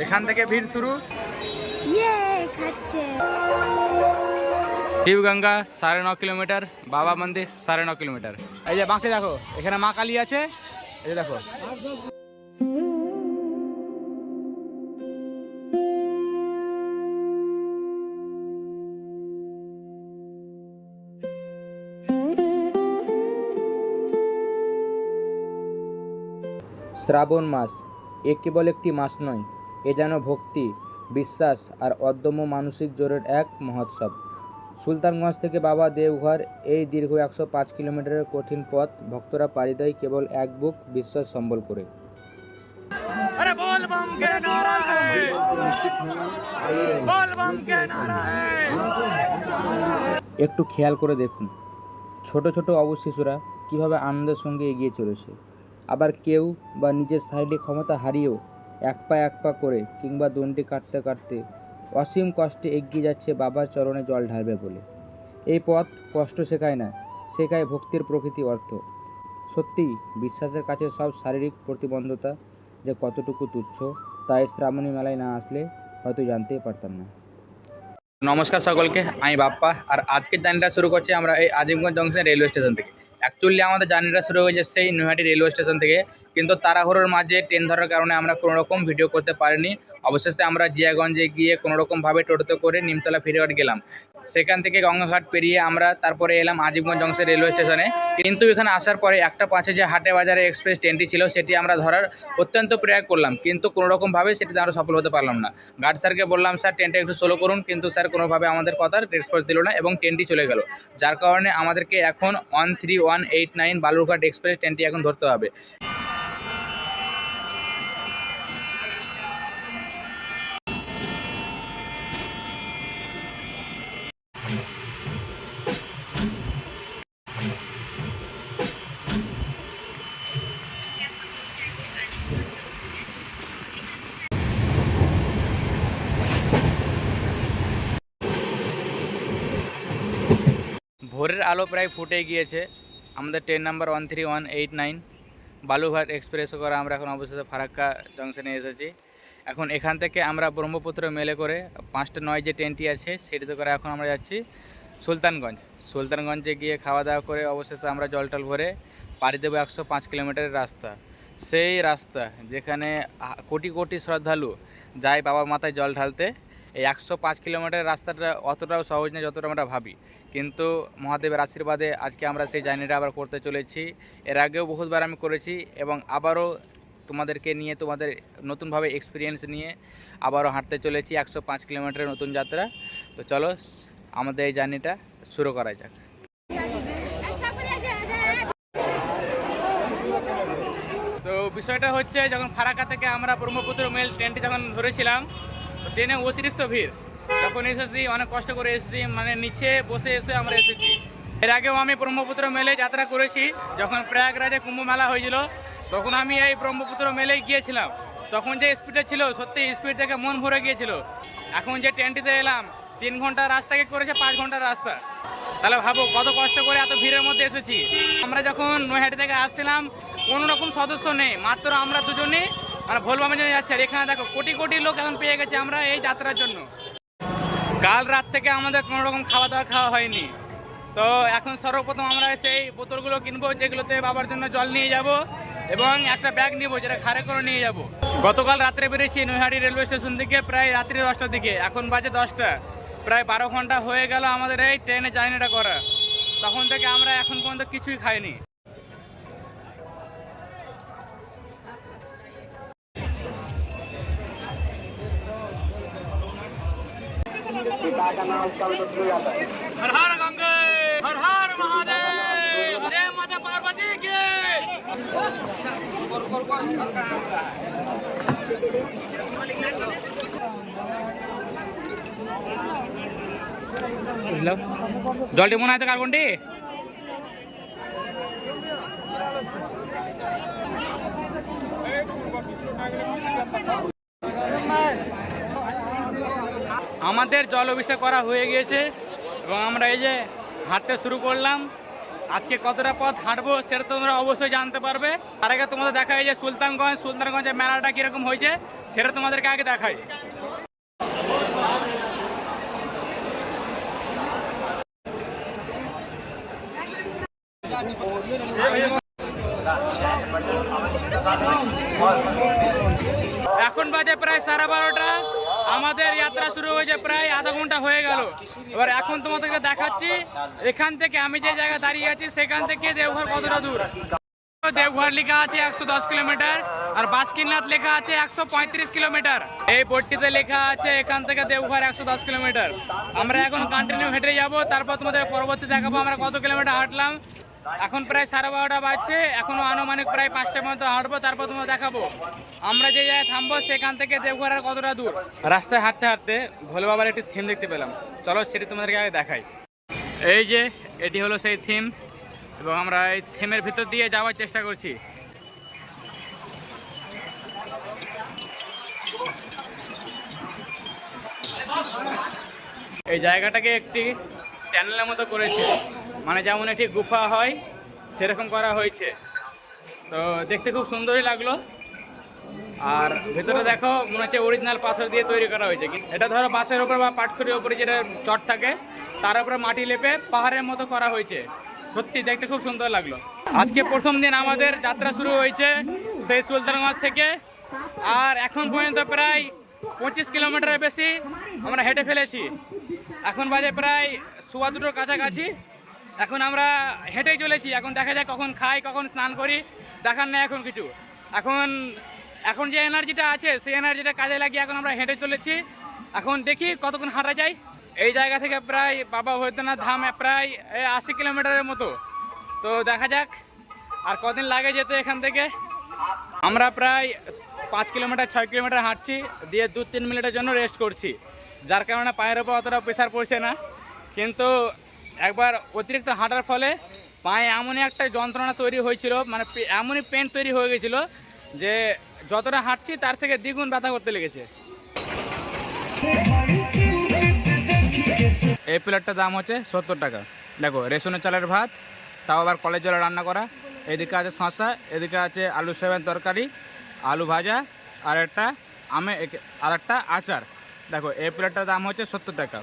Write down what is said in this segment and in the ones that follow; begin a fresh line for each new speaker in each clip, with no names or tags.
এখান থেকে ভিড় শুরু।
খাচ্ছে
শিবগঙ্গা 9.5 কিলোমিটার, বাবা মন্দির 9.5 কিলোমিটার। এই যে বাঁকে দেখো, এখানে মা কালী আছে, এই যে দেখো।
শ্রাবণ মাস কেবল একটি মাস নয়, এ যেন ভক্তি, বিশ্বাস আর অদম্য মানসিক জোরের এক মহোৎসব। সুলতানগঞ্জ থেকে বাবা দেওঘর এই দীর্ঘ 105 কিলোমিটারের কঠিন পথ ভক্তরা পাড়ি দেয় কেবল এক বুক বিশ্বাস সম্বল করে। একটু খেয়াল করে দেখুন, ছোট ছোট অবুঝ শিশুরা কীভাবে আনন্দের সঙ্গে এগিয়ে চলেছে। আবার কেউ বা নিজের শারীরিক ক্ষমতা হারিয়েও এক পা করে কিংবা দণ্ডি কাটতে কাটতে অসীম কষ্টে এগিয়ে যাচ্ছে বাবার চরণে জল ঢালবে বলে। এই পথ কষ্ট শেখায় না, শেখায় ভক্তির প্রকৃতি অর্থ। সত্যিই বিশ্বাসের কাছে সব শারীরিক প্রতিবন্ধতা যে কতটুকু তুচ্ছ, তাই শ্রাবণী মেলায় না আসলে হয়তো জানতেই পারতাম না।
নমস্কার সকলকে, আমি বাপ্পা। আর আজকের জার্নিটা শুরু করছি আমরা এই আজিমগঞ্জ জংশন রেলওয়ে স্টেশন থেকে। অ্যাকচুয়ালি আমাদের জার্নিটা শুরু হয়েছে সেই নৈহাটি রেলওয়ে স্টেশন থেকে, কিন্তু তাড়াহুড়োর মাঝে ট্রেন ধরার কারণে আমরা কোনো রকম ভিডিও করতে পারিনি। অবশেষে আমরা জিয়াগঞ্জে গিয়ে কোনো রকমভাবে টোটোতে করে নিমতলা ফেরিঘাট গেলাম। সেখান থেকে গঙ্গাঘাট পেরিয়ে আমরা তারপরে এলাম আজিমগঞ্জ জংশন রেলওয়ে স্টেশনে। কিন্তু এখানে আসার পরে 1:05 যে হাটে বাজারে এক্সপ্রেস ট্রেনটি ছিল সেটি আমরা ধরার অত্যন্ত প্রয়াস করলাম, কিন্তু কোনো রকমভাবে সেটিতে আমরা সফল হতে পারলাম না। গার্ড স্যারকে বললাম, স্যার ট্রেনটা একটু স্লো করুন, কিন্তু স্যার কোনোভাবে আমাদের কথার রেসপন্স দিল না এবং ট্রেনটি চলে গেল। যার কারণে আমাদেরকে এখন 13189 বালুরঘাট এক্সপ্রেস ট্রেনটি এখন ধরতে হবে। ভোরের আলো প্রায় ফুটে গিয়েছে। আমাদের ট্রেন নাম্বার 13189 বালুরঘাট এক্সপ্রেসে করে আমরা এখন অবশেষে ফারাক্কা জংশনে এসেছি। এখন এখান থেকে আমরা ব্রহ্মপুত্র মেলে করে 5:09 যে ট্রেনটি আছে সেটিতে করে এখন আমরা যাচ্ছি সুলতানগঞ্জে গিয়ে খাওয়া দাওয়া করে অবশেষে আমরা জল ভরে পাড়ি দেবো 105 কিলোমিটারের রাস্তা। সেই রাস্তা যেখানে কোটি কোটি শ্রদ্ধালু যায় বাবার মাথায় জল ঢালতে। এই 105 কিলোমিটারের রাস্তাটা অতটাও সহজ নয় যতটা আমরা ভাবি, কিন্তু মহাদেবের আশীর্বাদে আজকে আমরা সেই জার্নিটা আবার করতে চলেছি। এর আগেও বহুতবার আমি করেছি এবং আবারও তোমাদেরকে নিয়ে, তোমাদের নতুনভাবে এক্সপিরিয়েন্স নিয়ে আবারও হাঁটতে চলেছি 105 কিলোমিটারের নতুন যাত্রা। তো চলো আমাদের এই জার্নিটা শুরু করা যাক। তো বিষয়টা হচ্ছে, যখন ফারাক্কা থেকে আমরা ব্রহ্মপুত্র মেল ট্রেনটি যখন ধরেছিলাম, তো ট্রেনে অতিরিক্ত ভিড়। যখন এসেছি অনেক কষ্ট করে এসেছি, মানে নিচে বসে এসে আমরা এসেছি। এর আগেও আমি ব্রহ্মপুত্র মেলে যাত্রা করেছি, যখন প্রয়াগরাজে কুম্ভ মেলা হয়েছিল তখন আমি এই ব্রহ্মপুত্র মেলে গিয়েছিলাম। তখন যে স্পিডে ছিল, সত্যি স্পিড থেকে মন ভরে গিয়েছিল। এখন যে ট্রেনটিতে এলাম 3 ঘন্টার রাস্তাকে করেছে 5 ঘন্টার রাস্তা। তাহলে ভাবো কত কষ্ট করে এত ভিড়ের মধ্যে এসেছি। আমরা যখন নৈহাটি থেকে আসছিলাম কোনো রকম সদস্য নেই, মাত্র আমরা দুজনেই মানে ভোলবামে যাচ্ছি। আর এখানে দেখো কোটি কোটি লোক এখন পেয়ে গেছে আমরা এই যাত্রার জন্য। কাল রাত থেকে আমাদের কোনো রকম খাওয়া হয়নি। তো এখন সর্বপ্রথম আমরা সেই বোতলগুলো কিনবো, যেগুলোতে বাবার জন্য জল নিয়ে যাব, এবং একটা ব্যাগ নিব যেটা ঘাড়ে করে নিয়ে যাব। গতকাল রাত্রে বেরিয়েছি নৈহাটি রেলওয়ে স্টেশন থেকে প্রায় রাত্রি 10টার দিকে, এখন বাজে 10টা। প্রায় 12 ঘন্টা হয়ে গেল আমাদের এই ট্রেনে জার্নিটা করা। তখন থেকে আমরা এখন পর্যন্ত কিছুই খাইনি। हर हर गंगे, हर हर महादेव, जय माता पार्वती की। জলটি মনে হয় তো কার্বনটি। আমাদের জল অভিষেক করা হয়ে গিয়েছে এবং আমরা এই যে হাঁটতে শুরু করলাম। আজকে কতটা পথ হাঁটবো সেটা তোমরা অবশ্যই জানতে পারবে। তার আগে তোমাদের দেখাই যে সুলতানগঞ্জের মেলাটা কিরকম হয়েছে সেটা তোমাদেরকে আগে দেখাই। এখন বাজে প্রায় 12:30। আমাদের যাত্রা শুরু হয়েছে প্রায় আধা ঘন্টা হয়ে গেল। এবার এখন তোমাদেরকে দেখাচ্ছি এখান থেকে আমি যে জায়গায় দাঁড়িয়ে আছি সেখান থেকে দেওঘর কতটা দূর। দেওঘর লেখা আছে 110 কিলোমিটার আর বাসকিনাথ লেখা আছে 135 কিলোমিটার। এই বোর্ডটিতে লেখা আছে এখান থেকে দেওঘর 110 কিলোমিটার। আমরা এখন কন্টিনিউ হেঁটে যাব, তারপর তোমাদের পরবর্তী দেখাবো আমরা কত কিলোমিটার হাঁটলাম। এখন প্রায় 12:30 বাজছে, এখনো আনুমানিক প্রায় 5টা পর্যন্ত হাঁটবো, তারপর তোমাদের দেখাবো আমরা যে জায়গায় থামবো সেখান থেকে দেওঘর আর কতটা দূর। রাস্তায় হাঁটতে হাঁটতে ভোলে বাবার একটি থিম দেখতে পেলাম, চলো সেটি তোমাদেরকে আগে দেখাই। এই যে এটি হলো সেই থিম এবং আমরা এই থিমের ভিতর দিয়ে যাওয়ার চেষ্টা করছি। এই জায়গাটাকে একটি ট্যানেলের মতো করেছে, মানে যেমন একটি গুফা হয় সেরকম করা হয়েছে। তো দেখতে খুব সুন্দরই লাগলো। আর ভেতরে দেখো মনে হচ্ছে অরিজিনাল পাথর দিয়ে তৈরি করা হয়েছে। এটা ধরো বাঁশের ওপর বা পাটখড়ির ওপরে যেটা চট থাকে তার উপরে মাটি লেপে পাহাড়ের মতো করা হয়েছে। সত্যি দেখতে খুব সুন্দর লাগলো। আজকে প্রথম দিন আমাদের যাত্রা শুরু হয়েছে সেই সুলতানগঞ্জ থেকে, আর এখন পর্যন্ত প্রায় 25 কিলোমিটারের বেশি আমরা হেঁটে ফেলেছি। এখন বাজে প্রায় 2:15 কাছাকাছি। এখন আমরা হেঁটেই চলেছি। এখন দেখা যায় কখন খাই কখন স্নান করি দেখার নেই এখন কিছু। এখন যে এনার্জিটা আছে সেই এনার্জিটা কাজে লাগিয়ে এখন আমরা হেঁটে চলেছি। এখন দেখি কতক্ষণ হাঁটা যায়। এই জায়গা থেকে প্রায় বাবা বৈদ্যনাথ ধাম প্রায় 80 কিলোমিটারের মতো। তো দেখা যাক আর কদিন লাগে যেতে এখান থেকে। আমরা প্রায় 5 কিলোমিটার 6 কিলোমিটার হাঁটছি, দিয়ে 2-3 মিনিটের জন্য রেস্ট করছি, যার কারণে পায়ের ওপর অতটা প্রেশার পড়ছে না। কিন্তু একবার অতিরিক্ত হাঁটার ফলে পায়ে এমনই একটা যন্ত্রণা তৈরি হয়েছিল, মানে এমনই পেন তৈরি হয়ে গেছিল যে যতটা হাঁটছি তার থেকে দ্বিগুণ ব্যথা করতে লেগেছে। এই প্লেটটার দাম হচ্ছে 70 টাকা। দেখো রেশনের চালের ভাত, তাও আবার কলের জলে রান্না করা। এদিকে আছে শসা, এদিকে আছে আলু সয়াবিন তরকারি, আলু ভাজা, আর একটা আচার। দেখো এই প্লেটটার দাম হচ্ছে 70 টাকা।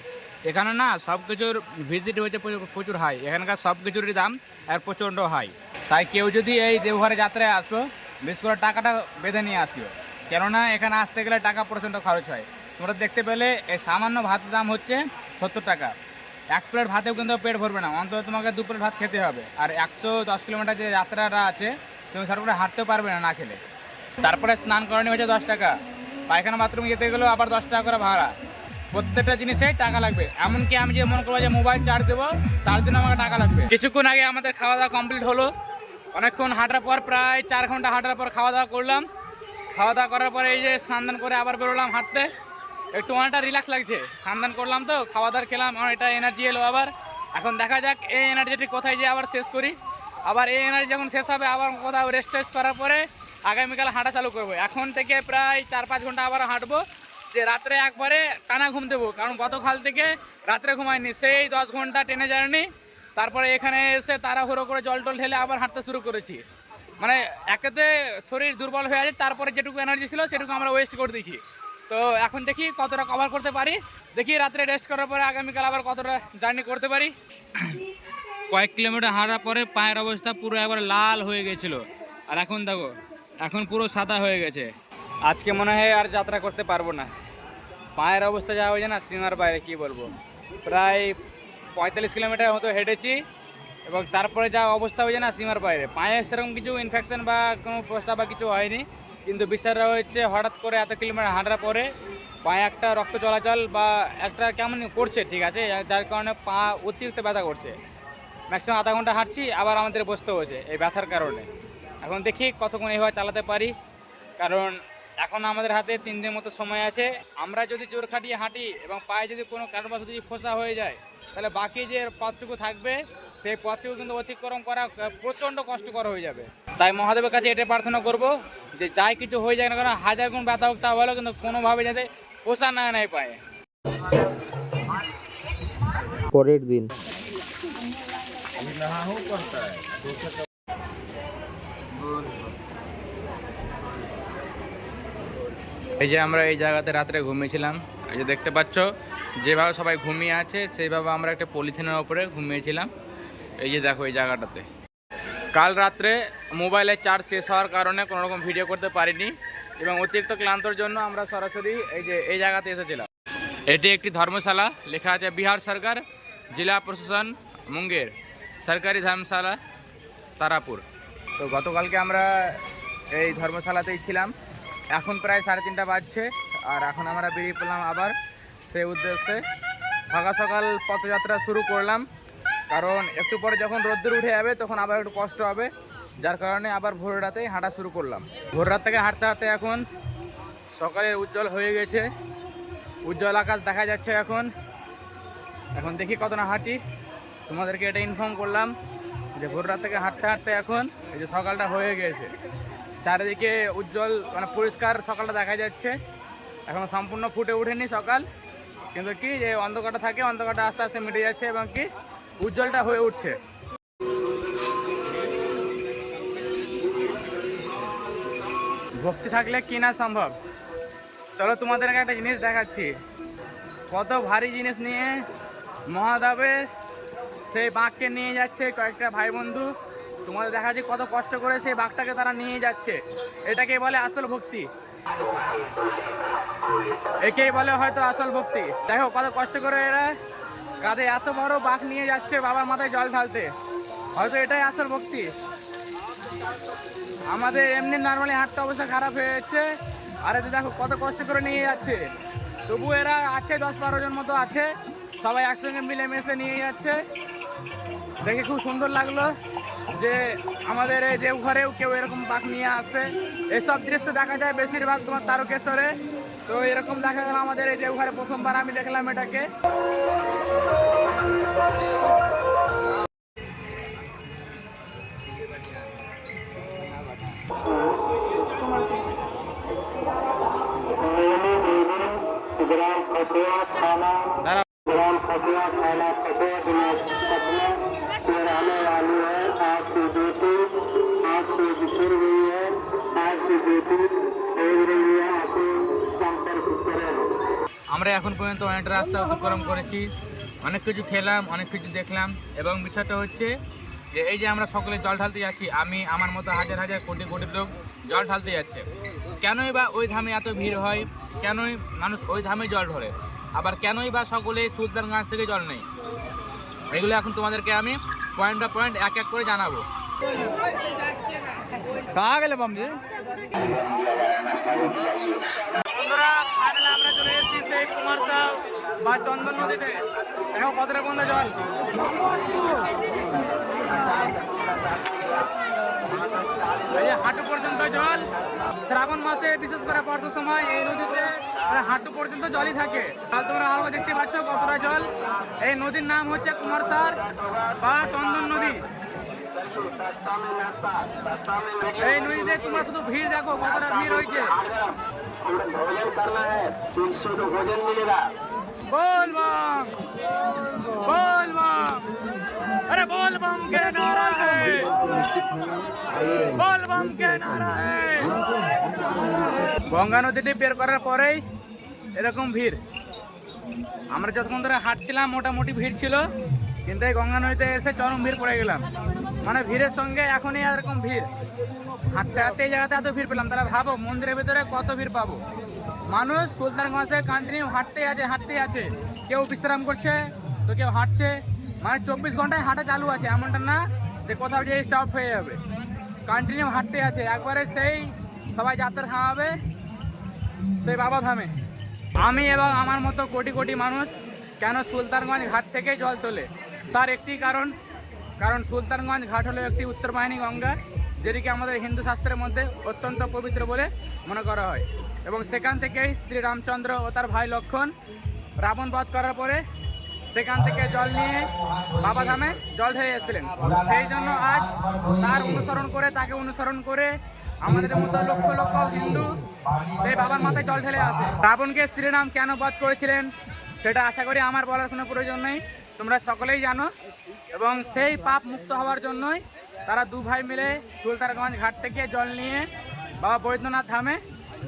এখানে না সব কিছুর ভিজিট হয়েছে প্রচুর হাই, এখানকার সব কিছুরই দাম আর প্রচণ্ড হাই। তাই কেউ যদি এই দেওঘরে যাত্রায় আসো বিশেষ করে টাকাটা বেঁধে নিয়ে আসিও, কেননা এখানে আসতে গেলে টাকা প্রচণ্ড খরচ হয়। তোমরা দেখতে পেলে এই সামান্য ভাতের দাম হচ্ছে 70 টাকা। 1 প্লেট ভাতেও কিন্তু পেট ভরবে না, অন্তত তোমাকে 2 প্লেট ভাত খেতে হবে। আর 110 কিলোমিটার যে যাত্রাটা আছে তুমি তারপরে হাঁটতেও পারবে না না খেলে। তারপরে স্নান করানি হচ্ছে 10 টাকা, পায়খানা বাথরুমে যেতে গেলেও আবার 10 টাকা করে ভাড়া। প্রত্যেকটা জিনিসেই টাকা লাগবে। এমনকি আমি যে মনে করবো যে মোবাইল চার্জ দেবো তার জন্য আমাকে টাকা লাগবে। কিছুক্ষণ আগে আমাদের খাওয়া দাওয়া কমপ্লিট হলো। অনেকক্ষণ হাঁটার পর প্রায় 4 ঘন্টা হাঁটার পর খাওয়া দাওয়া করলাম। খাওয়া দাওয়া করার পরে এই যে স্নান করে আবার বেরোলাম হাঁটতে। একটু অনেকটা রিল্যাক্স লাগছে, স্নান করলাম তো খাওয়া দাওয়া খেলাম, আমার এটা এনার্জি এলো আবার। এখন দেখা যাক এই এনার্জিটি কোথায় যে আবার শেষ করি। আবার এই এনার্জি যখন শেষ হবে আবার কোথাও রেস্ট করার পরে আগামীকাল হাঁটা চালু করবো। এখন থেকে প্রায় 4-5 ঘন্টা আবার হাঁটবো, যে রাত্রে একবারে টানা ঘুম দেবো। কারণ গতকাল থেকে রাত্রে ঘুমাইনি, সেই 10 ঘন্টা ট্রেনে জার্নি, তারপরে এখানে এসে তাড়াহুড়ো করে জল টল ঢেলে আবার হাঁটতে শুরু করেছি। মানে একেতে শরীর দুর্বল হয়ে আছে, তারপরে যেটুকু এনার্জি ছিল সেটুকু আমরা ওয়েস্ট করে দিয়েছি। তো এখন দেখি কতটা কভার করতে পারি, দেখি রাত্রে রেস্ট করার পরে আগামীকাল আবার কতটা জার্নি করতে পারি। কয়েক কিলোমিটার হাঁটার পরে পায়ের অবস্থা পুরো একবার লাল হয়ে গেছিলো, আর এখন দেখো এখন পুরো সাদা হয়ে গেছে। আজকে মনে হয় আর যাত্রা করতে পারবো না, পায়ের অবস্থা যা হয়েছে না সীমার বাইরে। কি বলবো, প্রায় 45 কিলোমিটার মতো হেঁটেছি এবং তারপরে যা অবস্থা হয়েছে না সীমার বাইরে। পায়ে সেরকম কিছু ইনফেকশন বা কোনো প্রস্রাব বা কিছু হয়নি, কিন্তু বিষয়টা হচ্ছে হঠাৎ করে এত কিলোমিটার হাঁটার পরে পায়ে একটা রক্ত চলাচল বা একটা কেমন করছে, ঠিক আছে, যার কারণে পা অতিরিক্ত ব্যথা করছে। ম্যাক্সিমাম আধা ঘন্টা হাঁটছি, আবার আমাদের বসতে হয়েছে এই ব্যথার কারণে। এখন দেখি কতক্ষণ এইভাবে চালাতে পারি, কারণ এখন আমাদের হাতে 3 দিনের মতো সময় আছে। আমরা যদি জোর খাটিয়ে হাঁটি এবং পায়ে যদি কোনো কারণবশত যদি ফোসা হয়ে যায়, তাহলে বাকি যে পথটুকু থাকবে সেই পথটুকু কিন্তু অতিক্রম করা প্রচণ্ড কষ্টকর হয়ে যাবে। তাই মহাদেবের কাছে এটা প্রার্থনা করব যে যাই কিছু হয়ে যায় না কেন, 1000 গুণ ব্যথা হোক তা ভালো, কিন্তু কোনোভাবে যাতে ফোসা না নেয় পায়ে।
পরের দিন
এই যে আমরা এই জায়গাতে রাত্রে ঘুমিয়েছিলাম, এই যে দেখতে পাচ্ছ যেভাবে সবাই ঘুমিয়ে আছে সেইভাবে আমরা একটা পলিথিনের উপরে ঘুমিয়েছিলাম। এই যে দেখো এই জায়গাটাতে কাল রাত্রে মোবাইলের চার্জ শেষ হওয়ার কারণে কোনো রকম ভিডিও করতে পারিনি এবং অতিরিক্ত ক্লান্তর জন্য আমরা সরাসরি এই জায়গাতে এসেছিলাম। এটি একটি ধর্মশালা, লেখা আছে বিহার সরকার জেলা প্রশাসন মুঙ্গের সরকারি ধর্মশালা তারাপুর। তো গতকালকে আমরা এই ধর্মশালাতেই ছিলাম। এখন প্রায় 3:30 বাজছে আর এখন আমরা বেরিয়ে পড়লাম আবার সেই উদ্দেশ্যে। সকাল সকাল পথযাত্রা শুরু করলাম, কারণ একটু পরে যখন রোদ্দুর উঠে যাবে তখন আবার একটু কষ্ট হবে, যার কারণে আবার ভোর রাতেই হাঁটা শুরু করলাম। ভোর রাত থেকে হাঁটতে হাঁটতে এখন সকালের উজ্জ্বল হয়ে গেছে, উজ্জ্বল আকাশ দেখা যাচ্ছে। এখন দেখি কত না হাঁটি, তোমাদেরকে এটা ইনফর্ম করলাম যে ভোর রাত থেকে হাঁটতে হাঁটতে এখন এই যে সকালটা হয়ে গেছে। চারিদিকে উজ্জ্বল মানে পরিষ্কার সকালটা দেখা যাচ্ছে। এখন সম্পূর্ণ ফুটে ওঠেনি সকাল, কিন্তু কি যে অন্ধকারটা থাকে, অন্ধকারটা আস্তে আস্তে মিটে যাচ্ছে এবং কি উজ্জ্বলটা হয়ে উঠছে। ভক্তি থাকলে কি না সম্ভব। চলো তোমাদেরকে একটা জিনিস দেখাচ্ছি, কত ভারী জিনিস নিয়ে মহাদেবের সেই বাঘকে নিয়ে যাচ্ছে কয়েকটা ভাই বন্ধু। তোমাদের দেখাচ্ছি কত কষ্ট করে সেই বাঘটাকে তারা নিয়ে যাচ্ছে। এটাকে বলে আসল ভক্তি, একেই বলে হয়তো আসল ভক্তি। দেখো কত কষ্ট করে এরা কাঁধে এত বড় বাঘ নিয়ে যাচ্ছে বাবার মাথায় জল ঢালতে, হয়তো এটাই আসল ভক্তি। আমাদের এমনি নর্মালি হাঁটতে অবস্থা খারাপ হয়ে যাচ্ছে, আর এতে দেখো কত কষ্ট করে নিয়ে যাচ্ছে। তবু এরা আছে 10-12 জন মতো আছে, সবাই একসঙ্গে মিলেমিশে নিয়ে যাচ্ছে। দেখে খুব সুন্দর লাগলো যে আমাদের এই দেওঘরেও কেউ এরকম বাঘ নিয়ে আসে। এসব দৃশ্য দেখা যায় বেশিরভাগ তোমার তারকেশ্বরে, তো এরকম দেখা গেল আমাদের এই দেওঘরে প্রথমবার আমি দেখলাম এটাকে। আমরা এখন পর্যন্ত অনেকটা রাস্তা অতিক্রম করেছি, অনেক কিছু খেলাম, অনেক কিছু দেখলাম। এবং বিষয়টা হচ্ছে যে এই যে আমরা সকলে জল ঢালতে যাচ্ছি, আমি আমার মতো হাজার হাজার কোটি কোটি লোক জল ঢালতে যাচ্ছে। কেনই বা ওই ধামে এত ভিড় হয়, কেনই মানুষ ওই ধামে জল ঢলে, আবার কেনই বা সকলে সুলতানগঞ্জ থেকে জল নেই, এগুলো এখন তোমাদেরকে আমি পয়েন্ট বাই পয়েন্ট এক এক করে জানাবো। কাহা গেলে বামজি বন্ধুরা, ফাইনালি আমরা চলে এসেছি সেই কুমারসাও বা চন্দন নদীতে। দেখো কতটা বন্ধ জল, হাঁটু পর্যন্ত জল। শ্রাবণ মাসে বিশেষ করে বর্ষার সময় এই নদীতে হাঁটু পর্যন্ত জলই থাকে। আর তোমরা আলো দেখতে পাচ্ছ কতটা জল। এই নদীর নাম হচ্ছে কুমারসার বা চন্দন নদী। এই নদীতে তোমরা শুধু ভিড় দেখো কতটা ভিড় হয়েছে। बोल बम बोल बम, अरे बोल बम के नारा है, बोल बम के नारा है। গঙ্গা নদীতে বের করার পরেই এরকম ভিড়। আমরা যতক্ষণ ধরে হাঁটছিলাম মোটামুটি ভিড় ছিল, কিন্তু এই গঙ্গা নদীতে এসে চরম ভিড় পড়ে গেলাম। মানে ভিড়ের সঙ্গে এখনই এরকম ভিড়। হাঁটতে হাঁটতে এই জায়গাতে এত ভিড় পেলাম, তারা ভাবো মন্দিরের ভিতরে কত ভিড় পাবো। মানুষ সুলতানগঞ্জ থেকে কন্টিনিউ হাঁটতেই আছে। কেউ বিশ্রাম করছে তো কেউ হাঁটছে, মানে 24 ঘন্টায় হাঁটা চালু আছে, এমনটা না যে কোথাও যে স্টপ হয়ে যাবে। কন্টিনিউ হাঁটতে আছে, একবারে সেই সবাই যাত্রা থামাবে সেই বাবা ধামে। আমি এবং আমার মতো কোটি কোটি মানুষ কেন সুলতানগঞ্জ ঘাট থেকে জল তোলে, তার একটি কারণ সুলতানগঞ্জ ঘাট হলো একটি উত্তরবাহিনী গঙ্গা, যেটিকে আমাদের হিন্দু শাস্ত্রের মধ্যে অত্যন্ত পবিত্র বলে মনে করা হয়। এবং সেখান থেকেই শ্রী রামচন্দ্র ও তার ভাই লক্ষণ রাবণ বধ করার পরে সেখান থেকে জল নিয়ে বাবা ধামে জল ঢেলে এসেছিলেন। সেই জন্য আজ তাকে অনুসরণ করে আমাদের মতো লক্ষ লক্ষ হিন্দু সেই বাবার মাথায় জল ঢেলে আসে। রাবণকে শ্রীরাম কেন বধ করেছিলেন সেটা আশা করি আমার বলার কোনো প্রয়োজন নেই, তোমরা সকলেই জানো, এবং সেই পাপ মুক্ত হওয়ার জন্যই তারা দু ভাই মিলে সুলতানগঞ্জ ঘাট থেকে জল নিয়ে বাবা বৈদ্যনাথ ধামে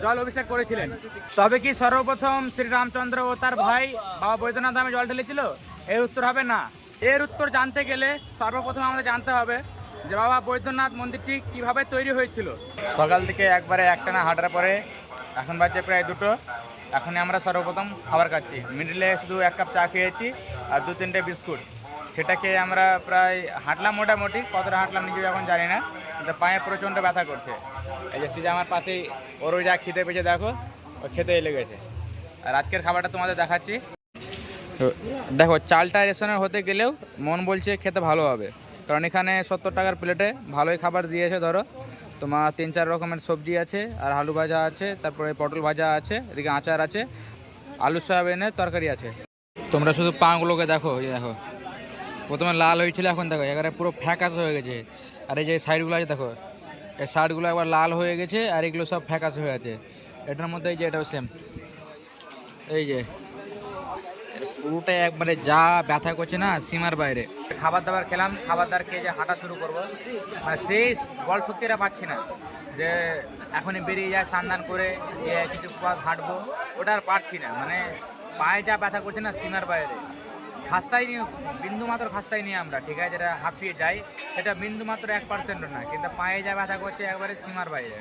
জল অভিষেক করেছিলেন। তবে কি সর্বপ্রথম শ্রী রামচন্দ্র ও তার ভাই বাবা বৈদ্যনাথ ধামে জল ঢেলেছিল? এর উত্তর হবে না। এর উত্তর জানতে গেলে সর্বপ্রথম আমাদের জানতে হবে যে বাবা বৈদ্যনাথ মন্দিরটি কিভাবে তৈরি হয়েছিল। সকাল থেকে একবারে একটানা হাঁটার পরে এখন বাজছে প্রায় 2টো। এখনই আমরা সর্বপ্রথম খাবার খাচ্ছি। মিডিলে শুধু 1 কাপ চা খেয়েছি আর 2-3টে বিস্কুট। সেটাকে আমরা প্রায় হাঁটলাম, মোটামুটি কতটা হাঁটলাম নিজেও এখন জানি না, কিন্তু পায়ে প্রচণ্ড ব্যথা করছে। এই যে সিজা আমার পাশেই, ওরও যা খেতে পেয়েছে দেখো, ও খেতেই লেগেছে। আর আজকের খাবারটা তোমাদের দেখাচ্ছি। তো দেখো, চালটা রেশনের হতে গেলেও মন বলছে খেতে ভালো হবে, কারণ এখানে 70 টাকার প্লেটে ভালোই খাবার দিয়েছে। ধরো তোমার 3-4 রকমের সবজি আছে, আর আলু ভাজা আছে, তারপরে পটল ভাজা আছে, এদিকে আচার আছে, আলু সয়াবিনের তরকারি আছে। তোমরা শুধু পাগুলোকে দেখো, এই দেখো, প্রথমে লাল হয়েছিল, এখন দেখো এবারে পুরো ফ্যাকাশে হয়ে গেছে। আর এই যে সাইডগুলো আছে দেখো, এই সাইডগুলো একবার লাল হয়ে গেছে, আর এগুলো সব ফ্যাকাশে হয়ে আছে। এটার মধ্যে এই যে এটাও সেম, এই যে পুরোটাই একবারে যা ব্যথা করছে না সীমার বাইরে। খাবার দাবার খেলাম, খাবার দাবার খেয়ে যে হাঁটা শুরু করবো, মানে সেই বল শক্তিটা পাচ্ছি না যে এখনই বেরিয়ে যায় স্নান করে কিছু পথ হাঁটবো, ওটা আর পারছি না। মানে পায়ে যা ব্যথা করছে না সীমার বাইরে, খাস্তাই নিয়ে বিন্দু মাত্র খাস্তাই নিয়ে আমরা, ঠিক আছে, যেটা হাঁপিয়ে যাই সেটা বিন্দু মাত্র 1% না, কিন্তু পায়ে যা ব্যথা করছে একবারে সীমার বাইরে।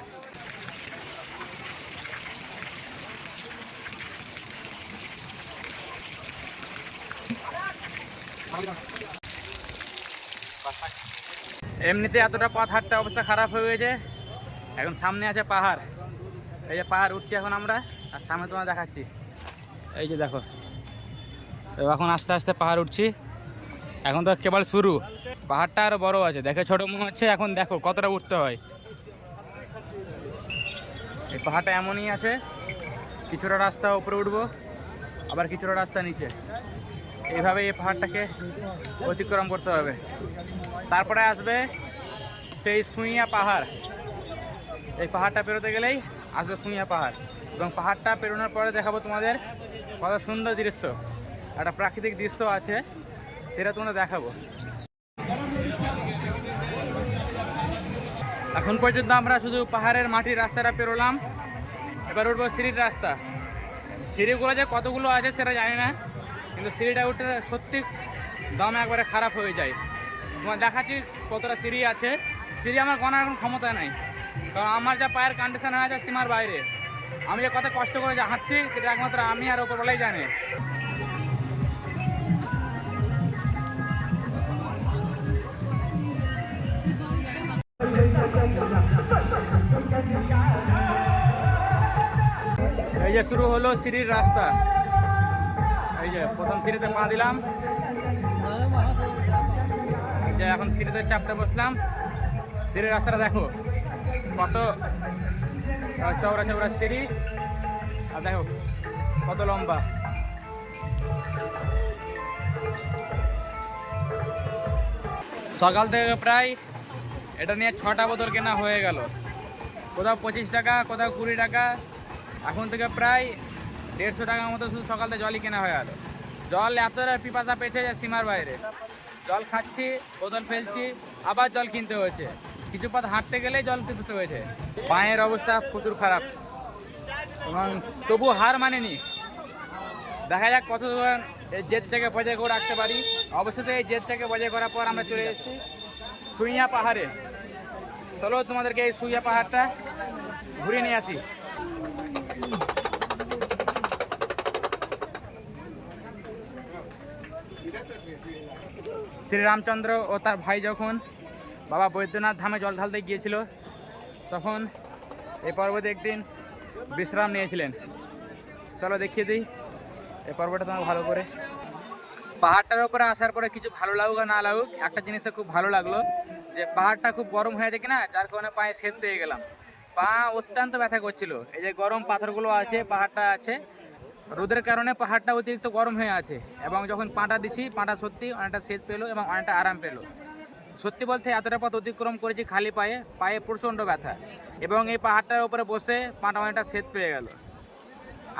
এমনিতে এতটা পথ হাঁটতে অবস্থা খারাপ হয়ে গেছে। এখন সামনে আছে পাহাড়, এই যে পাহাড় উঠছি এখন আমরা, আর সামনে তোমার দেখাচ্ছি, এই যে দেখো, এখন আস্তে আস্তে পাহাড় উঠছি। এখন তো কেবল শুরু, পাহাড়টা আরও বড় আছে, দেখে ছোট মনে হচ্ছে, এখন দেখো কতটা উঠতে হয়। এই পাহাড়টা এমনই আছে, কিছুটা রাস্তা উপরে উঠবো, আবার কিছুটা রাস্তা নিচে, এইভাবে এই পাহাড়টাকে অতিক্রম করতে হবে। তারপরে আসবে সেই সুইয়া পাহাড়। এই পাহাড়টা পেরোতে গেলেই আসবে সুইয়া পাহাড়, এবং পাহাড়টা পেরোনোর পরে দেখাবো তোমাদের কত সুন্দর দৃশ্য, একটা প্রাকৃতিক দৃশ্য আছে, সেটা তোমাদের দেখাবো। এখন পর্যন্ত আমরা শুধু পাহাড়ের মাটির রাস্তাটা পেরোলাম, এবার উঠবো সিঁড়ির রাস্তা। সিঁড়িগুলো যে কতগুলো আছে সেটা জানি না, কিন্তু সিঁড়িটা উঠতে সত্যি দম একবারে খারাপ হয়ে যায়। তোমার দেখাচ্ছি কতটা সিঁড়ি আছে। সিঁড়ি আমার গোনার এখন ক্ষমতা নাই, কারণ আমার যা পায়ের কন্ডিশন হয়ে আছে সীমার বাইরে। আমি যে কত কষ্ট করে যা হাঁটছি সেটা একমাত্র আমি আর ওপরবেলাই জানে। এই যে শুরু হলো সিঁড়ির রাস্তা, এই যে প্রথম সিঁড়িতে পা দিলাম, যে এখন সিঁড়িতে চাপতে বসলাম। সিঁড়ির রাস্তাটা দেখো কত চওড়া চওড়া সিঁড়ি, আর দেখো কত লম্বা। সকাল থেকে প্রায় এটা নিয়ে 6টা বোতল কেনা হয়ে গেল, কোথাও 25 টাকা, কোথাও 20 টাকা। এখন থেকে প্রায় 150 টাকার মতো শুধু সকাল থেকে জলই কেনা হয়ে গেল। জল এতটা পিপাসা পেয়েছে যে সীমার বাইরে, জল খাচ্ছি, বোতল ফেলছি, আবার জল কিনতে হয়েছে। কিছু পথ হাঁটতে গেলেই জল কিনতে হয়েছে। পায়ের অবস্থা প্রচুর খারাপ, এবং তবু হার মানেনি। দেখা যাক কত দূর এই জেদটাকে বজায় করে রাখতে পারি। অবশেষে এই জেদটাকে বজায় করার পর আমরা চলে এসেছি সুইয়া পাহাড়ে। চলো তোমাদেরকে এই সুইয়া পাহাড়টা ঘুরিয়ে নিয়ে আসি। শ্রীরামচন্দ্র ও তার ভাই যখন বাবা বৈদ্যনাথ ধামে জল ঢালতে গিয়েছিল, তখন এই পর্বতে একদিন বিশ্রাম নিয়েছিলেন। চলো দেখিয়ে দিই এই পর্বটা তোমার ভালো করে। পাহাড়টার উপরে আসার পরে কিছু ভালো লাগুক আর না লাগুক, একটা জিনিসে খুব ভালো লাগলো যে পাহাড়টা খুব গরম হয়ে আছে কিনা, যার কারণে পায়ে সেদ পেয়ে গেলাম। পা অত্যন্ত ব্যথা করছিল। এই যে গরম পাথরগুলো আছে, পাহাড়টা আছে, রোদের কারণে পাহাড়টা অতিরিক্ত গরম হয়ে আছে। এবং যখন পাটা দিছি, পাটা সত্যি অনেকটা সেদ পেলো এবং অনেকটা আরাম পেলো। সত্যি বলতে এতটা পথ অতিক্রম করেছি খালি পায়ে, পায়ে প্রচণ্ড ব্যথা, এবং এই পাহাড়টার উপরে বসে পাটা অনেকটা সেদ পেয়ে গেল।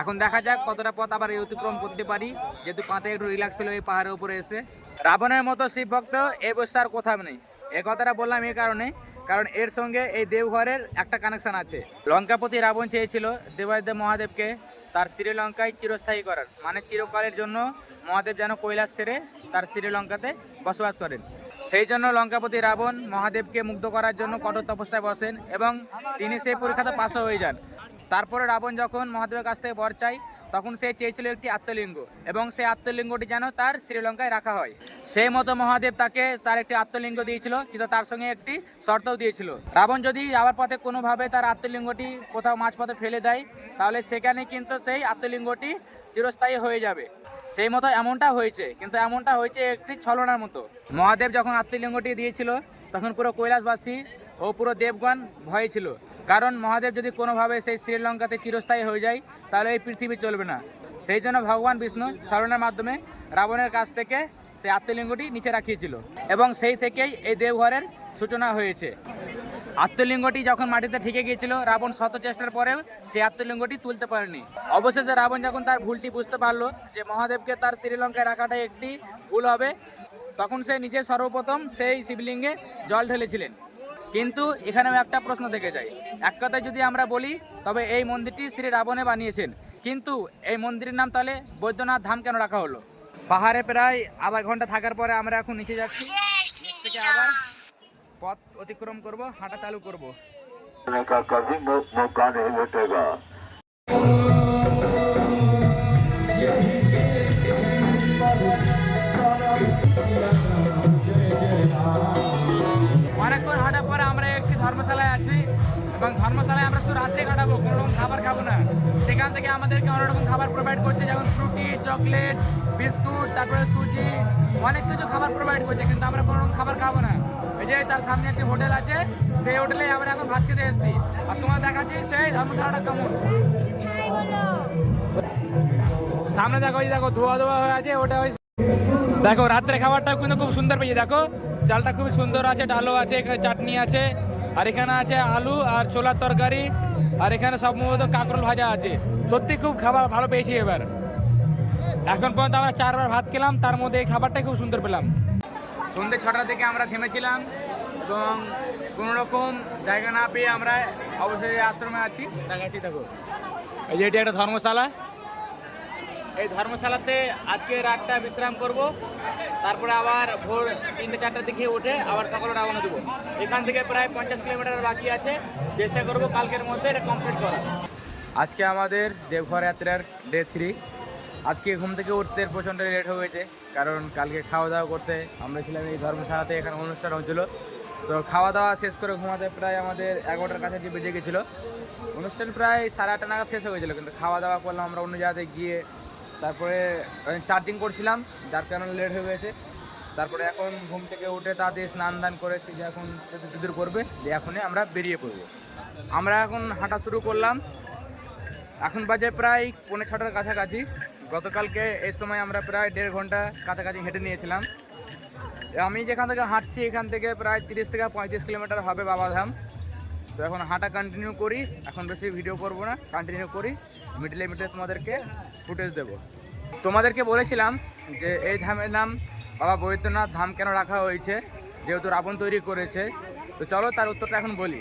এখন দেখা যাক কতটা পথ আবার এই অতিক্রম করতে পারি, যেহেতু পাতে একটু রিল্যাক্স পেলো এই পাহাড়ের উপরে এসে। রাবণের মতো শিব ভক্ত এই বছর আর কোথাও নেই। এ কথাটা বললাম এই কারণে, কারণ এর সঙ্গে এই দেবঘরের একটা কানেকশন আছে। লঙ্কাপতি রাবণ চেয়েছিল দেবাদিদেব মহাদেবকে তার শ্রীলঙ্কায় চিরস্থায়ী করার, মানে চিরকালের জন্য মহাদেব যেন কৈলাস ছেড়ে তার শ্রীলঙ্কাতে বসবাস করেন। সেই জন্য লঙ্কাপতি রাবণ মহাদেবকে মুগ্ধ করার জন্য কঠোর তপস্যায় বসেন এবং তিনি সেই পরীক্ষাতে পাশও হয়ে যান। তারপরে রাবণ যখন মহাদেবের কাছ থেকে বর চায়, তখন সে চেয়েছিল একটি আত্মলিঙ্গ, এবং সেই আত্মলিঙ্গটি যেন তার শ্রীলঙ্কায় রাখা হয়। সেই মতো মহাদেব তাকে তার একটি আত্মলিঙ্গ দিয়েছিল, কিন্তু তার সঙ্গে একটি শর্তও দিয়েছিল। রাবণ যদি যাওয়ার পথে কোনোভাবে তার আত্মলিঙ্গটি কোথাও মাঝপথে ফেলে দেয়, তাহলে সেখানে কিন্তু সেই আত্মলিঙ্গটি চিরস্থায়ী হয়ে যাবে। সেই মতো এমনটা হয়েছে, কিন্তু এমনটা হয়েছে একটি ছলনার মতো। মহাদেব যখন আত্মলিঙ্গটি দিয়েছিল, তখন পুরো কৈলাসবাসী ও পুরো দেবগণ ভয়ে ছিল, কারণ মহাদেব যদি কোনোভাবে সেই শ্রীলঙ্কাতে চিরস্থায়ী হয়ে যায়, তাহলে এই পৃথিবী চলবে না। সেই জন্য ভগবান বিষ্ণু ছলনার মাধ্যমে রাবণের কাছ থেকে সেই আত্মলিঙ্গটি নিচে রাখিয়েছিল, এবং সেই থেকেই এই দেবঘরের সূচনা হয়েছে। আত্মলিঙ্গটি যখন মাটিতে ঠেকে গিয়েছিল, রাবণ শত চেষ্টার পরেও সেই আত্মলিঙ্গটি তুলতে পারেনি। অবশেষে রাবণ যখন তার ভুলটি বুঝতে পারলো যে মহাদেবকে তার শ্রীলঙ্কায় রাখাটাই একটি ভুল হবে, তখন সে নিজে সর্বপ্রথম সেই শিবলিঙ্গে জল ঢেলেছিলেন। কিন্তু এখানেও একটা প্রশ্ন থেকে যায়। এক কথায় যদি আমরা বলি, তবে এই মন্দিরটি শ্রী রাবণে বানিয়েছেন, কিন্তু এই মন্দিরের নাম তাহলে বৈদ্যনাথ ধাম কেন রাখা হলো? পাহাড়ে প্রায় আধা ঘন্টা থাকার পরে আমরা এখন নিচে যাচ্ছি। নিচ থেকে আবার পথ অতিক্রম করব, হাঁটা চালু করব।
का कभी मौका नहीं मिलेगा।
অনেকক্ষণ হাঁটার পরে আমরা একটি ধর্মশালায় আছি, এবং ধর্মশালায় আমরা শুধু রাত্রে কাটাবো, কোনো রকম খাবার খাবো না। সেখান থেকে আমাদেরকে অনেক রকম খাবার প্রোভাইড করছে, যেমন ফ্রুটি, চকলেট, বিস্কুট, তারপরে সুজি, অনেক কিছু খাবার প্রোভাইড করছে, কিন্তু আমরা কোনো রকম খাবার খাবো না। এই যে তার সামনে একটি হোটেল আছে, সেই হোটেলে আমরা এখন ভাত খেতে এসেছি। আর তোমার দেখাচ্ছি সেই ধর্মশালাটা কেমন। সামনে দেখো, এই দেখো ধোয়া ধোয়া হয়ে আছে, ওটা ওই দেখো রাত্রে খাবারটা কিন্তু খুব সুন্দর পেয়েছি। দেখো চালটা খুব সুন্দর আছে, ডালও আছে, এখানে চাটনি আছে, আর এখানে আছে আলু আর ছোলার তরকারি, আর এখানে সম্ভবত কাঁকরোল ভাজা আছে। সত্যি খুব খাবার ভালো পেয়েছি এবার। এখন পর্যন্ত আমরা 4 বার ভাত খেলাম, তার মধ্যে এই খাবারটাই খুব সুন্দর পেলাম। সন্ধ্যে 6টার দিকে আমরা থেমেছিলাম, এবং কোনো রকম জায়গা না পেয়ে আমরা অবশ্যই আশ্রমে আছি। দেখাচ্ছি দেখো, এই যে এটি একটা ধর্মশালা। এই ধর্মশালাতে আজকে রাতটা বিশ্রাম করব, তারপরে আবার ভোর 3-4টার দিকে উঠে আবার সকালে রওনা দেবো। এখান থেকে প্রায় 50 কিলোমিটার বাকি আছে, চেষ্টা করব কালকের মধ্যে এটা কমপ্লিট করা। আজকে আমাদের দেবঘর যাত্রার ডে 3। আজকে ঘুম থেকে উঠতে প্রচণ্ড লেট হয়ে গেছে, কারণ কালকে খাওয়া দাওয়া করতে আমরা ছিলাম এই ধর্মশালাতে, এখানে অনুষ্ঠান হচ্ছিলো। তো খাওয়া দাওয়া শেষ করে ঘুমাতে প্রায় আমাদের 11টার কাছাকাছি বেজে গেছিলো। অনুষ্ঠান প্রায় 8:30 নাগাদ শেষ হয়ে গেছিলো, কিন্তু খাওয়া দাওয়া করলাম আমরা অন্য জায়গাতে গিয়ে। তারপরে চার্জিং করছিলাম, যার কারণে লেট হয়ে গেছে। তারপরে এখন ঘুম থেকে উঠে তাদের স্নান দান করেছি, যে এখন দুদূর করবে, যে এখনই আমরা বেরিয়ে পড়বো। আমরা এখন হাঁটা শুরু করলাম। এখন বাজে প্রায় 5:45টার কাছাকাছি। গতকালকে এই সময় আমরা প্রায় 1.5 ঘন্টা কাছাকাছি হেঁটে নিয়েছিলাম। আমি যেখান থেকে হাঁটছি, এখান থেকে প্রায় 30 থেকে 35 কিলোমিটার হবে বাবাধাম। তো এখন হাঁটা কন্টিনিউ করি, এখন বেশি ভিডিও করব না, কন্টিনিউ করি। মিডলে তোমাদেরকে ফুটেজ দেবো। তোমাদেরকে বলেছিলাম যে এই ধামের নাম বাবা বৈদ্যনাথ ধাম কেন রাখা হয়েছে, যেহেতু রাবণ তৈরি করেছে। তো চলো তার উত্তরটা এখন বলি।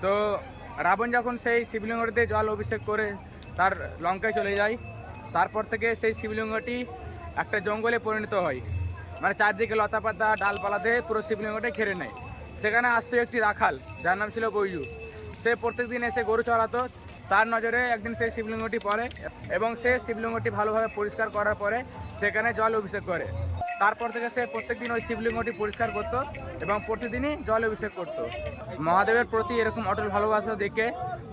তো রাবণ যখন সেই শিবলিঙ্গটিতে জল অভিষেক করে তার লঙ্কায় চলে যায়, তারপর থেকে সেই শিবলিঙ্গটি একটা জঙ্গলে পরিণত হয়, মানে চারদিকে লতাপাতা ডালপালাতে পুরো শিবলিঙ্গটা ঘিরে নেয়। সেখানে আসতো একটি রাখাল, যার নাম ছিল বৈজু। সে প্রত্যেকদিন এসে গরু চড়াতো। তার নজরে একদিন সেই শিবলিঙ্গটি পড়ে, এবং সে শিবলিঙ্গটি ভালোভাবে পরিষ্কার করার পরে সেখানে জল অভিষেক করে। তারপর থেকে সে প্রত্যেকদিন ওই শিবলিঙ্গটি পরিষ্কার করতো, এবং প্রতিদিনই জল অভিষেক করতো। মহাদেবের প্রতি এরকম অটল ভালোবাসা দেখে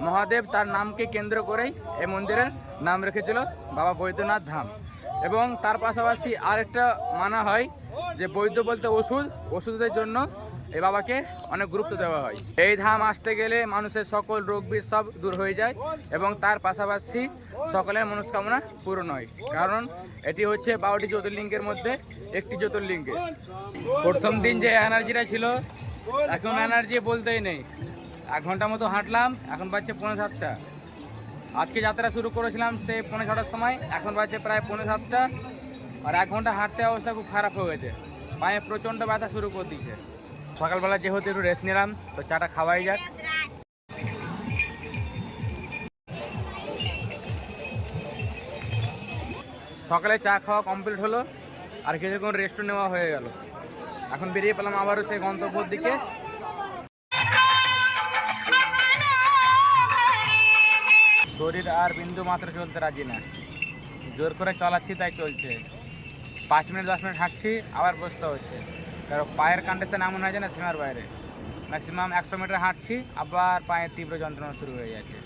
মহাদেব তার নামকে কেন্দ্র করেই এই মন্দিরের নাম রেখেছিল বাবা বৈদ্যনাথ ধাম। এবং তার পাশাপাশি আরেকটা মানা হয় যে বৈদ্য বলতে ওষুধের জন্য এই বাবাকে অনেক গুরুত্ব দেওয়া হয়। এই ধাম আসতে গেলে মানুষের সকল রোগ বিষ সব দূর হয়ে যায়, এবং তার পাশাপাশি সকলের মনস্কামনা পূরণ হয়, কারণ এটি হচ্ছে 12টি জ্যোতির্লিঙ্গের মধ্যে একটি জ্যোতির্লিঙ্গ। প্রথম দিন যে এনার্জিটা ছিল, এখন এনার্জি বলতেই নেই। 1 ঘন্টা মতো হাঁটলাম, এখন বাজছে 7:45। আজকে যাত্রা শুরু করেছিলাম সেই 6:45টার সময়, এখন বাজছে প্রায় 7:45, আর 1 ঘন্টা হাঁটতে অবস্থা খুব খারাপ হয়ে গেছে। পায়ে প্রচণ্ড ব্যথা শুরু করে দিয়েছে। সকালবেলা যেহেতু একটু রেস্ট নিলাম, তো চাটা খাওয়াই যাক। সকালে চা খাওয়া কমপ্লিট হলো, আর কিছুক্ষণ রেস্টও নেওয়া হয়ে গেল। এখন বেরিয়ে পেলাম আবারও সেই গন্তব্যের দিকে। শরীর আর বিন্দু মাত্র চলতে রাজি না, জোর করে চালাচ্ছি তাই চলছে। 5 মিনিট 10 মিনিট হাঁটছি, আবার বসতে হচ্ছে, কারণ পায়ের কন্ডিশন এমন হয়ে যায় না সীমার বাইরে। ম্যাক্সিমাম 100 মিটার হাঁটছি, আবার পায়ের তীব্র যন্ত্রণা শুরু হয়ে যাচ্ছে।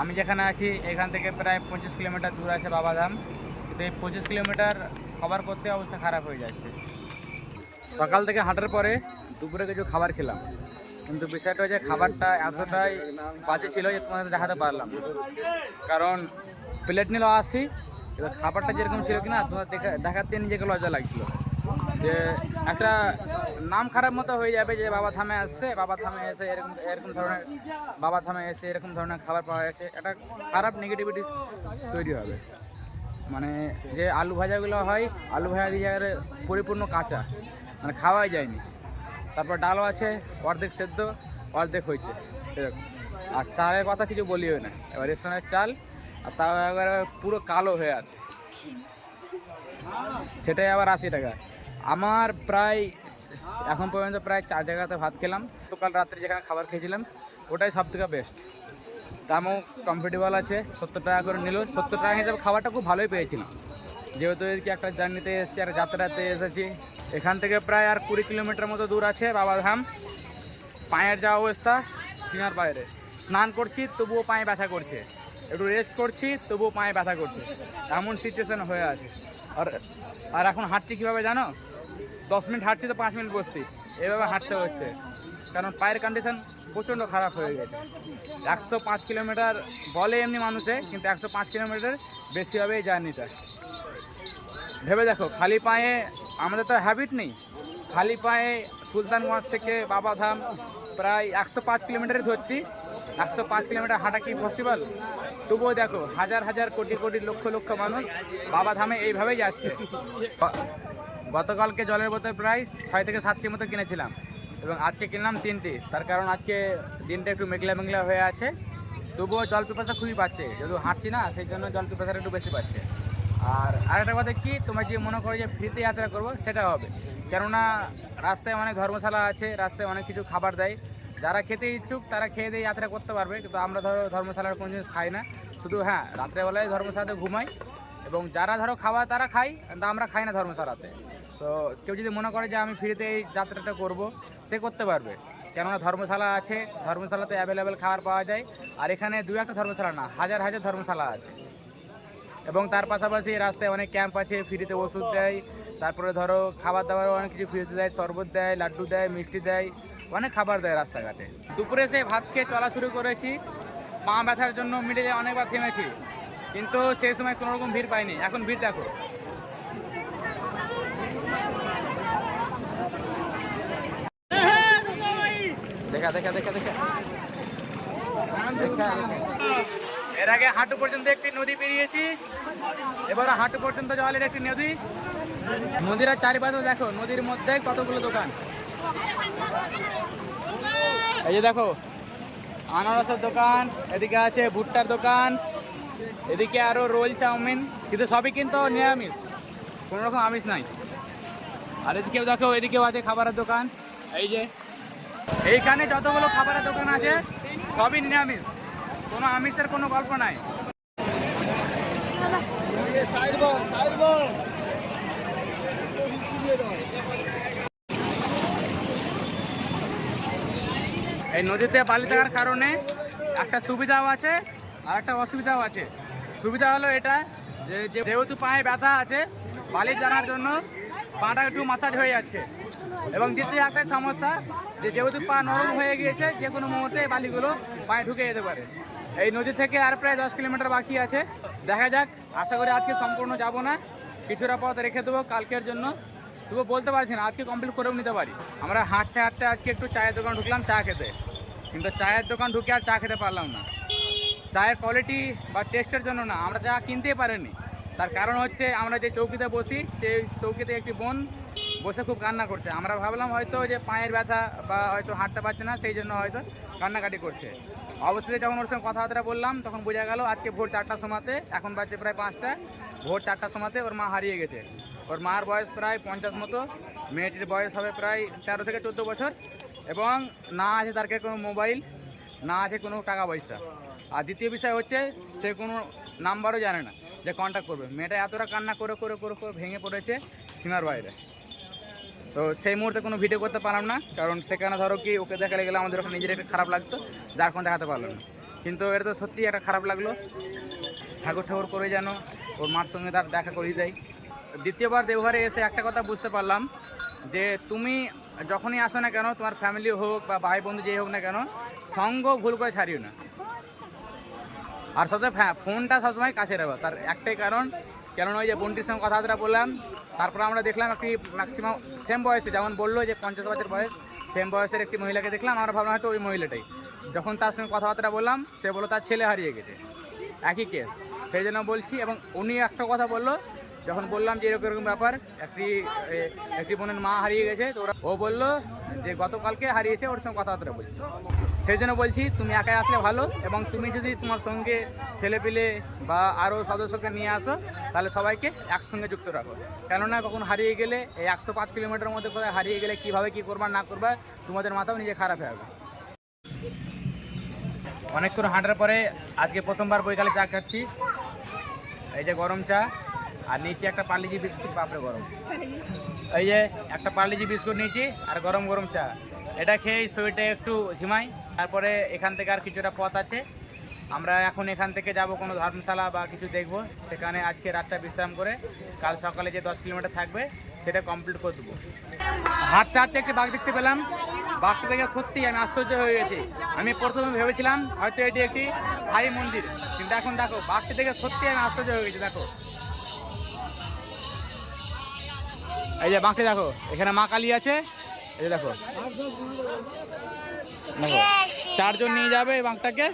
আমি যেখানে আছি এখান থেকে প্রায় 25 কিলোমিটার দূর আছে বাবাধাম, কিন্তু এই 25 কিলোমিটার কভার করতে অবস্থা খারাপ হয়ে যাচ্ছে। সকাল থেকে হাঁটার পরে দুপুরে কিছু খাবার খেলাম, কিন্তু বিষয়টা হচ্ছে খাবারটা এতটাই বাজে ছিল যে তোমাদের দেখাতে পারলাম, কারণ প্লেট নিল 80, এবার খাবারটা যেরকম ছিল কিনা তোমার দেখাতে নিজেকে লজ্জা লাগছিল, যে একটা নাম খারাপ মতো হয়ে যাবে যে বাবা থামে আসছে, বাবা থামে এসে এরকম এরকম ধরনের, বাবা থামে এসে এরকম ধরনের খাবার পাওয়া গেছে, একটা খারাপ নেগেটিভিটি তৈরি হবে। মানে যে আলু ভাজাগুলো হয়, আলু ভাজা দিয়ে পরিপূর্ণ কাঁচা, মানে খাওয়াই যায়নি। তারপর ডালও আছে, অর্ধেক সেদ্ধ অর্ধেক হয়েছে এরকম। আর চালের কথা কিছু বলিও না, এবার রেশনের চাল, আর তাও এবার পুরো কালো হয়ে আছে, সেটাই আবার 80 টাকা। আমার প্রায় এখন পর্যন্ত প্রায় 4 জায়গাতে ভাত খেলাম, তো কাল রাত্রে যেখানে খাবার খেয়েছিলাম ওটাই সব থেকে বেস্ট। দামও কমফোর্টেবল আছে, 70 টাকা করে নিল। 70 টাকা হিসাবে খাবারটা খুব ভালোই পেয়েছিলাম, যেহেতু এদিকে একটা জার্নিতে এসেছি আর যাত্রাতে এসেছি। এখান থেকে প্রায় আর 20 কিলোমিটার মতো দূর আছে বাবাধাম। পায়ের যা অবস্থা সীমার বাইরে, স্নান করছি তবুও পায়ে ব্যথা করছে, একটু রেস্ট করছি তবুও পায়ে ব্যথা করছে, এমন সিচুয়েশন হয়ে আছে। আর এখন হাঁটছি কীভাবে জানো? 10 মিনিট হাঁটছি তো 5 মিনিট বসছি, এভাবে হাঁটতে হচ্ছে, কারণ পায়ের কন্ডিশন প্রচণ্ড খারাপ হয়ে গেছে। 105 কিলোমিটার বলে এমনি মানুষে, কিন্তু 105 কিলোমিটার বেশি হবে এই জার্নিটা। ভেবে দেখো, খালি পায়ে, আমাদের তো হ্যাবিট নেই, খালি পায়ে সুলতানগঞ্জ থেকে বাবাধাম প্রায় 105 কিলোমিটারই ধরছি। 105 কিলোমিটার হাঁটা কি পসিবল? তবুও দেখো হাজার হাজার কোটি কোটি লক্ষ লক্ষ মানুষ বাবাধামে এইভাবেই যাচ্ছে। গতকালকে জলের বোতল প্রায় 6 থেকে 7টি মতো কিনেছিলাম, এবং আজকে কিনলাম 3টি। তার কারণ আজকে দিনটা একটু মেঘলা মেঘলা হয়ে আছে, তবুও জল পিপাসা খুবই পাচ্ছে, যেহেতু হাঁটছি না সেই জন্য জল পিপাসাটা একটু বেশি পাচ্ছে। আর আরেকটা কথা কি, তোমরা যে মনে করো যে ফ্রিতে যাত্রা করবো, সেটা হবে, কেননা রাস্তায় অনেক ধর্মশালা আছে, রাস্তায় অনেক কিছু খাবার দেয়, যারা খেতে ইচ্ছুক তারা খেয়ে দিয়ে যাত্রা করতে পারবে। কিন্তু আমরা ধরো ধর্মশালার কোনো জিনিস খাই না, শুধু হ্যাঁ রাত্রেবেলায় ধর্মশালাতে ঘুমাই, এবং যারা ধরো খাওয়া তারা খাই, কিন্তু আমরা খাই না ধর্মশালাতে। তো কেউ যদি মনে করে যে আমি ফ্রিতে এই যাত্রাটা করব, সে করতে পারবে, কেননা ধর্মশালা আছে, ধর্মশালাতে অ্যাভেলেবেল খাবার পাওয়া যায়। আর এখানে 2-1টা ধর্মশালা না, হাজার হাজার ধর্মশালা আছে, এবং তার পাশাপাশি রাস্তায় অনেক ক্যাম্প আছে, ফ্রিতে ওষুধ দেয়, তারপরে ধরো খাবার দাবারও অনেক কিছু ফ্রিতে দেয়, শরবত দেয়, লাড্ডু দেয়, মিষ্টি দেয়, অনেক খাবার দেয় রাস্তাঘাটে। দুপুরে এসে ভাত খেয়ে চলা শুরু করেছি, পা ব্যথার জন্য মিটে যায়, অনেকবার থেমেছি, কিন্তু সেই সময় কোনো রকম ভিড় পাইনি। এখন ভিড় দেখো, দেখা দেখা দেখা দেখা দেখা। এর আগে হাঁটু পর্যন্ত একটি নদী পেরিয়েছি, এবার হাঁটু পর্যন্ত জলের একটি নদী। নদীর চারিপাশে দেখো, নদীর মধ্যে কতগুলো দোকান। এই যে দেখো আনারসের দোকান, এদিকে আছে ভুট্টার দোকান, এদিকে আরো রোল চাউমিন, কিন্তু সবই কিন্তু নিরামিষ, কোনো রকম আমিষ নাই। আর এদিকেও দেখো, এদিকেও আছে খাবারের দোকান। এই যে এইখানে যতগুলো খাবারের দোকান আছে সবই নিরামিষ, কোনো আমিষের কোনো গল্প নাই। এই নদীতে বালি থাকার কারণে একটা সুবিধাও আছে আর একটা অসুবিধাও আছে। সুবিধা হলো এটা যে যেহেতু পায়ে ব্যথা আছে, বালি জানার জন্য পাটা একটু মাসাজ হয়ে যাচ্ছে, এবং দ্বিতীয় একটা সমস্যা যে যেহেতু পা নরম হয়ে গিয়েছে, যে কোনো মুহূর্তে বালিগুলো পায়ে ঢুকে যেতে পারে। এই নদী থেকে আর প্রায় 10 কিলোমিটার বাকি আছে, দেখা যাক। আশা করি আজকে সম্পূর্ণ যাব না, কিছুটা পথ রেখে দেবো কালকের জন্য। তবু বলতে পারছি না, আজকে কমপ্লিট করেও নিতে পারি। আমরা হাঁটতে হাঁটতে আজকে একটু চায়ের দোকান ঢুকলাম চা খেতে, কিন্তু চায়ের দোকান ঢুকে আর চা খেতে পারলাম না। চায়ের কোয়ালিটি বা টেস্টের জন্য না, আমরা চা কিনতেই পারিনি। তার কারণ হচ্ছে আমরা যে চৌকিতে বসি, সেই চৌকিতে একটি বোন বসে খুব কান্না করছে। আমরা ভাবলাম হয়তো যে পায়ের ব্যথা বা হয়তো হাঁটতে পারছে না, সেই জন্য হয়তো কান্নাকাটি করছে। অবশ্যই যখন ওর সঙ্গে কথাবার্তা বললাম তখন বোঝা গেল আজকে ভোর 4টার সময়তে, এখন বাজছে প্রায় 5টা, ভোর 4টার সময়তে ওর মা হারিয়ে গেছে। ওর মার বয়স প্রায় 50 মতো, মেয়েটির বয়স হবে প্রায় 13 থেকে 14 বছর, এবং না আছে তার কাছে কোনো মোবাইল, না আছে কোনো টাকা পয়সা। আর দ্বিতীয় বিষয় হচ্ছে সে কোনো নাম্বারও জানে না যে কন্ট্যাক্ট করবে। মেয়েটা এতটা কান্না করে করে করে করে ভেঙে পড়েছে সীমার বাইরে। তো সেই মুহূর্তে কোনো ভিডিও করতে পারলাম না, কারণ সেখানে ধরো কি ওকে দেখালে গেলে আমাদের ওখানে নিজের একটা খারাপ লাগতো, যার কোনো দেখাতে পারলাম না। কিন্তু এটা তো সত্যিই একটা খারাপ লাগলো। ঠাকুর করে যেন ওর মার সঙ্গে তার দেখা করিয়ে দেয়। দ্বিতীয়বার দেওঘরে এসে একটা কথা বুঝতে পারলাম যে তুমি যখনই আসো না কেন, তোমার ফ্যামিলি হোক বা ভাই বন্ধু যেই হোক না কেন, সঙ্গ ভুল করে ছাড়িও না। আর সবসময় ফোনটা সবসময় কাছে রাখো। তার একটাই কারণ, কেননা ওই যে বোনটির সঙ্গে কথাবার্তা বললাম, তারপর আমরা দেখলাম একটি ম্যাক্সিমাম সেম বয়সে, যেমন বললো যে 50 বছর বয়স, সেম বয়সের একটি মহিলাকে দেখলাম। আমরা ভাবলাম হয়তো ওই মহিলাটাই। যখন তার সঙ্গে কথাবার্তা বললাম, সে বললো তার ছেলে হারিয়ে গেছে, একই কেস। সেই জন্য বলছি। এবং উনি একটা কথা বললো, যখন বললাম যে এরকম এরকম ব্যাপার, একটি বোনের মা হারিয়ে গেছে, তো ও বললো যে গতকালকে হারিয়েছে, ওর সঙ্গে কথাবার্তা বলছি। সেই জন্য বলছি তুমি একাই আসলে ভালো, এবং তুমি যদি তোমার সঙ্গে ছেলেপিলে বা আরও সদস্যকে নিয়ে আসো, তাহলে সবাইকে একসঙ্গে যুক্ত রাখো। কেননা কখন হারিয়ে গেলে, এই 105 কিলোমিটারের মধ্যে কোথায় হারিয়ে গেলে কীভাবে কী করবা না করবা, তোমাদের মাথাও নিজে খারাপ হয়ে যাবে। অনেকক্ষণ হাঁটার পরে আজকে প্রথমবার বৈকালে চা খাচ্ছি। এই যে গরম চা, আর নিচে একটা পার্লিজি বিস্কুট, বাপরে গরম। এই যে একটা পার্লিজি বিস্কুট নিয়েছি আর গরম গরম চা। এটা খেয়ে শরীরটা একটু ঝিমাই। তারপরে এখান থেকে আর কিছুটা পথ আছে, আমরা এখন এখান থেকে যাব কোনো ধর্মশালা বা কিছু দেখব। সেখানে আজকে রাতটা বিশ্রাম করে কাল সকালে যে 10 কিলোমিটার থাকবে সেটা কমপ্লিট করে দেবো। হাঁটতে হাঁটতে একটি বাঘ দেখতে পেলাম। বাঘটা দেখে সত্যি আমি আশ্চর্য হয়ে গেছি। আমি প্রথমে ভেবেছিলাম হয়তো এটি একটি স্থায়ী মন্দির, কিন্তু এখন দেখো বাঘটি দেখে সত্যি আমি আশ্চর্য হয়ে গেছি। দেখো এই যে বাঘটি দেখো, এখানে মা কালী আছে। এই যে দেখো, 4 জন নিয়ে যাবে এই বাঘটাকে।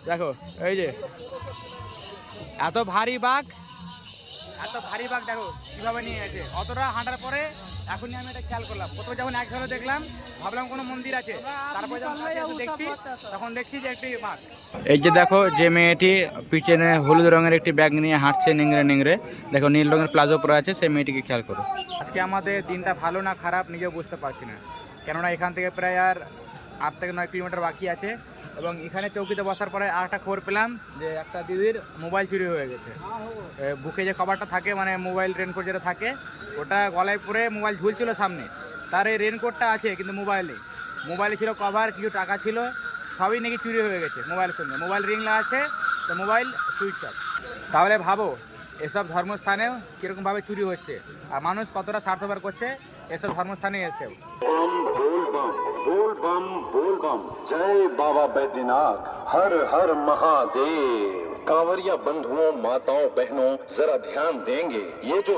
দেখো এই যে এত ভারী বাঘ, দেখো কিভাবে নিয়ে গেছে। অতটা হাঁটার পরে এখনই আমি এটা খেয়াল করলাম। প্রথমে যখন একভাবে দেখলাম ভাবলাম কোনো মন্দির আছে, তারপরে যখন দেখছি তখন দেখছি যে একটি বাঘ। এই যে দেখো, যে মেয়েটি পিছনে হলুদ রঙের একটি ব্যাগ নিয়ে হাঁটছে নিংড়ে নিংড়ে, দেখো নীল রঙের প্লাজো পরে আছে, সেই মেয়েটিকে খেয়াল করো। আজকে আমাদের দিনটা ভালো না খারাপ নিজেও বুঝতে পারছি না, কেননা এখান থেকে প্রায় আর 8 থেকে 9 কিলোমিটার বাকি আছে। এবং এখানে চৌকিতে বসার পরে আর একটা খবর পেলাম যে একটা দিদির মোবাইল চুরি হয়ে গেছে। বুকে যে কভারটা থাকে, মানে মোবাইল রেনকোট যেটা থাকে, ওটা গলায় পরে মোবাইল ঝুলছিল সামনে। তার এই রেনকোটটা আছে কিন্তু মোবাইল নেই। মোবাইলে ছিল কভার, কিছু টাকা ছিল, সবই নাকি চুরি হয়ে গেছে মোবাইলের সঙ্গে। মোবাইল রিং আছে তো মোবাইল সুইচ অফ। তাহলে ভাবো এসব ধর্মস্থানেও কীরকমভাবে চুরি হচ্ছে, আর মানুষ কতটা স্বার্থপর করছে এসব ধর্মস্থানে এসেও।
बोल बम बोल बम, जय बाबा बैद्यनाथ, हर हर महादेव। कांवरिया बंधुओं, माताओं, बहनों, जरा ध्यान देंगे, ये जो